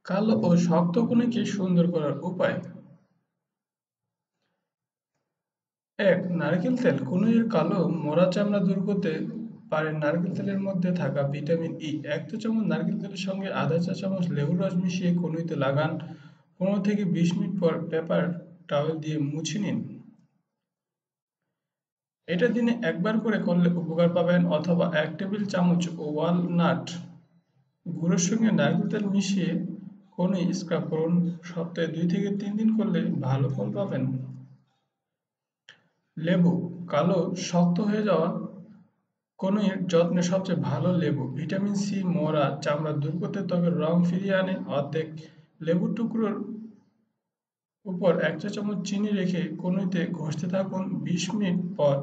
কালো ও শক্ত কণিকে সুন্দর করার উপায়। ১. নারকেল তেল। কনুইয়ের কালো মরা চামড়া দূর করতে পারে নারকেল তেলের মধ্যে থাকা ভিটামিন ই। ১ চা-চামচ নারকেল তেলের সঙ্গে আধা চা-চামচ লেবুর রস মিশিয়ে কনুইতে লাগান। ১৫ থেকে ২০ মিনিট পর পেপার টাওয়েল দিয়ে মুছে নিন। এটা দিনে একবার করে করলে উপকার পাবেন, অথবা ১ টেবিল চামচ ওয়ালনাট গুঁড়োর সঙ্গে নারকেল তেল মিশিয়ে কনুই স্ক্রাব করুন। সপ্তাহে ২ থেকে ৩ দিন করলে ভালো ফল পাবেন। লেবু। কালো শক্ত হয়ে যাওয়া কনুইয়ের যত্নে সবচেয়ে ভালো লেবু। ভিটামিন সি মরা চামড়া দূর করতে ত্বকের রং ফিরিয়ে আনে। অর্ধেক লেবুর টুকরোর উপর ১ চা-চামচ চিনি রেখে কনুইতে ঘষতে থাকুন। ২০ মিনিট পর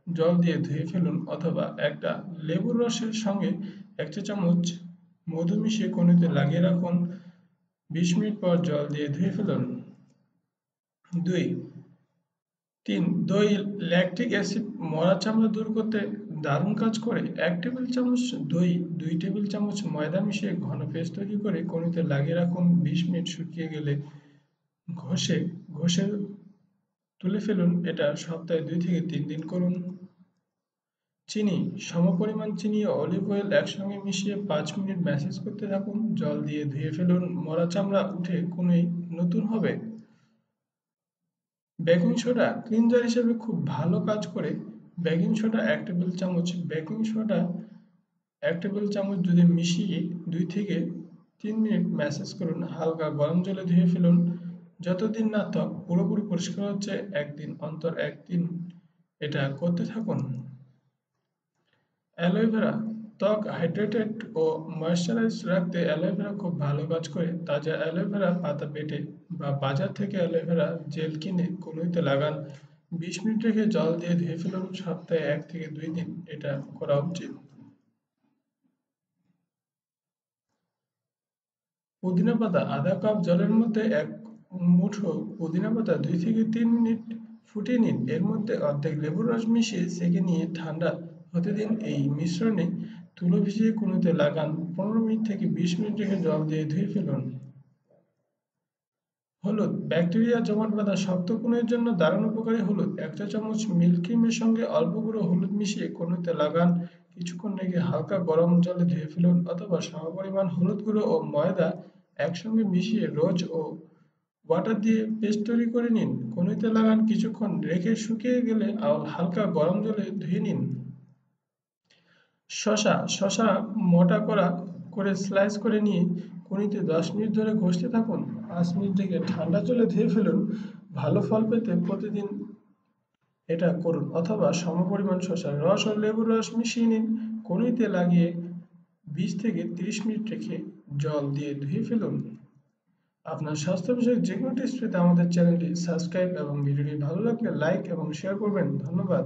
জল দিয়ে ধুয়ে ফেলুন, অথবা একটা লেবুর রসের সঙ্গে ১ চা-চামচ মধু মিশিয়ে কনুইতে লাগিয়ে রাখুন। ২০ মিনিট পর জল দিয়ে ধুয়ে ফেলুন। ২. ৩. দই। ল্যাকটিক অ্যাসিড মরা চামড়া দূর করতে দারুণ কাজ করে। ১ টেবিল চামচ দই, ২ টেবিল চামচ ময়দা মিশিয়ে ঘন পেস্ট তৈরি করে কনুইতে লাগিয়ে রাখুন। ২০ মিনিট শুকিয়ে গেলে ঘষে ঘষে তুলে ফেলুন। এটা সপ্তাহে ২ থেকে ৩ দিন করুন। চিনি। সমপরিমাণ চিনি ও অলিভ অয়েল একসঙ্গে মিশিয়ে ৫ মিনিট ম্যাসেজ করতে থাকুন। জল দিয়ে ধুয়ে ফেলুন। মরা চামড়া উঠে কনুই নতুন হবে। বেকিং সোডা ক্লিনজার হিসেবে খুব ভালো কাজ করে। বেকিং সোডা ১ টেবিল চামচ দুধে মিশিয়ে ২ থেকে ৩ মিনিট ম্যাসেজ করুন। হালকা গরম জলে ধুয়ে ফেলুন। যতদিন না ত্বক পুরোপুরি পরিষ্কার হচ্ছে, একদিন অন্তর একদিন এটা করতে থাকুন। অ্যালোভেরা। ত্বক হাইড্রেটেড ও ময়েশ্চারাইজ রাখতে অ্যালোভেরা খুব ভালো কাজ করে। তাজা অ্যালোভেরা পাতা বেটে বা বাজার থেকে অ্যালোভেরা জেল কিনে কনুইতে লাগান। ২০ মিনিট রেখে জল দিয়ে ধুয়ে ফেলুন। সপ্তাহে ১ থেকে ২ দিন এটা করা উচিত। পুদিনা পাতা। আধা কাপ জলের মধ্যে ১ মুঠো পুদিনা পাতা ২ থেকে ৩ মিনিট ফুটিয়ে নিন। এর মধ্যে অর্ধেক লেবুর রস মিশিয়ে সেঁকে নিয়ে ঠান্ডা হতে দিন। এই মিশ্রণে তুলো ভিজিয়ে কনুইতে লাগান। ১৫ মিনিট থেকে ২০ মিনিট রেখে জল দিয়ে ধুয়ে ফেলুন। হলুদ। ব্যাকটেরিয়া জমাট বাঁধা শক্ত কনুইয়ের জন্য দারুণ উপকারী হলুদ। ১ চা-চামচ মিল্ক ক্রিমের সঙ্গে অল্প গুঁড়ো হলুদ মিশিয়ে কনুইতে লাগান। কিছুক্ষণ রেখে হালকা গরম জলে ধুয়ে ফেলুন, অথবা সমপরিমাণ হলুদ গুঁড়ো ও ময়দা একসঙ্গে মিশিয়ে রোজ ও ওয়াটার দিয়ে পেস্ট তৈরি করে নিন। কনুইতে লাগান। কিছুক্ষণ রেখে শুকিয়ে গেলে হালকা গরম জলে ধুয়ে নিন। শসা। শসা মোটা করে স্লাইস করে নিয়ে কনুইতে ১০ মিনিট ধরে ঘষতে থাকুন। ৫ মিনিট রেখে ঠান্ডা জলে ধুয়ে ফেলুন। ভালো ফল পেতে প্রতিদিন এটা করুন, অথবা সমপরিমাণ শসার রস ও লেবুর রস মিশিয়ে নিন। কনুইতে লাগিয়ে ২০ থেকে ৩০ মিনিট রেখে জল দিয়ে ধুয়ে ফেলুন। আপনার স্বাস্থ্য বিষয়ক যে কোনো টিপস পেতে আমাদের চ্যানেলটি সাবস্ক্রাইব এবং ভিডিওটি ভালো লাগলে লাইক এবং শেয়ার করবেন। ধন্যবাদ।